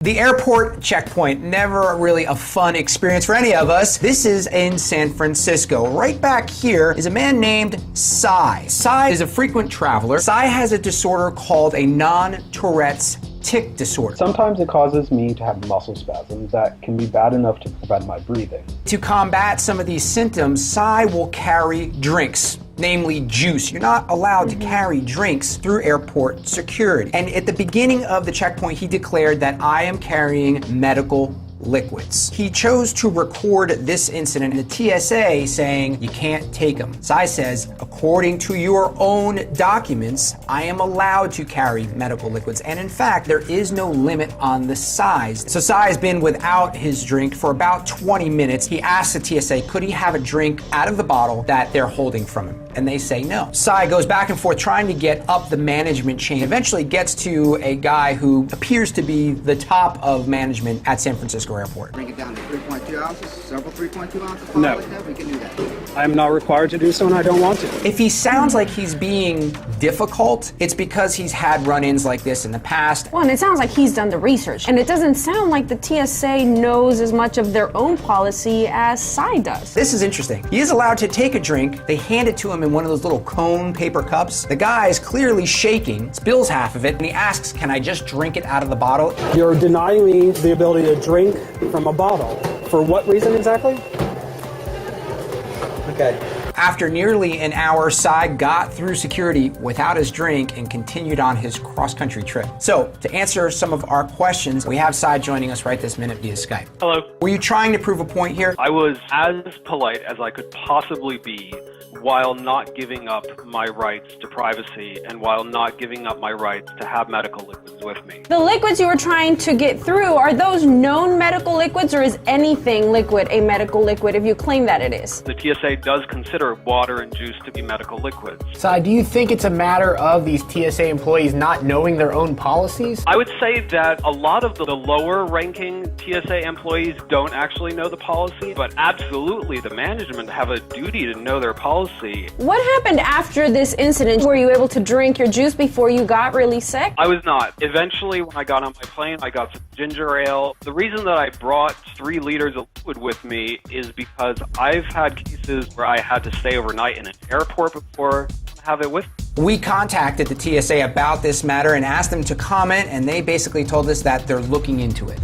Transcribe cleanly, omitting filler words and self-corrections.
The airport checkpoint, never really a fun experience for any of us. This is in San Francisco. Right back here is a man named Cy. Cy is a frequent traveler. Cy has a disorder called a non-Tourette's tic disorder. Sometimes it causes me to have muscle spasms that can be bad enough to prevent my breathing. To combat some of these symptoms, Cy will carry drinks, namely juice. You're not allowed to carry drinks through airport security. And at the beginning of the checkpoint, he declared that I am carrying medical liquids. He chose to record this incident in the TSA saying, you can't take them. Cy says, according to your own documents, I am allowed to carry medical liquids. And in fact, there is no limit on the size. So Cy has been without his drink for about 20 minutes. He asked the TSA, could he have a drink out of the bottle that they're holding from him? And they say no. Cy goes back and forth trying to get up the management chain, eventually gets to a guy who appears to be the top of management at San Francisco Airport. Bring it down to 3.2 ounces, several 3.2 ounces. No. Like that, we can do that. I am not required to do so and I don't want to. If he sounds like he's being difficult, it's because he's had run-ins like this in the past. Well, and it sounds like he's done the research. And it doesn't sound like the TSA knows as much of their own policy as Cy does. This is interesting. He is allowed to take a drink. They hand it to him in one of those little cone paper cups. The guy is clearly shaking, spills half of it, and he asks, can I just drink it out of the bottle? You're denying me the ability to drink from a bottle. For what reason exactly? Okay. After nearly an hour, Cy got through security without his drink and continued on his cross-country trip. So, to answer some of our questions, we have Cy joining us right this minute via Skype. Hello. Were you trying to prove a point here? I was as polite as I could possibly be while not giving up my rights to privacy and while not giving up my rights to have medical liquids with me. The liquids you were trying to get through, are those known medical liquids, or is anything liquid a medical liquid if you claim that it is? The TSA does consider water and juice to be medical liquids. Cy, do you think it's a matter of these TSA employees not knowing their own policies? I would say that a lot of the lower-ranking TSA employees don't actually know the policy, but absolutely the management have a duty to know their policy. What happened after this incident? Were you able to drink your juice before you got really sick? I was not. Eventually, when I got on my plane, I got some ginger ale. The reason that I brought 3 liters of liquid with me is because I've had cases where I had to stay overnight in an airport before I have it with me. We contacted the TSA about this matter and asked them to comment, and they basically told us that they're looking into it.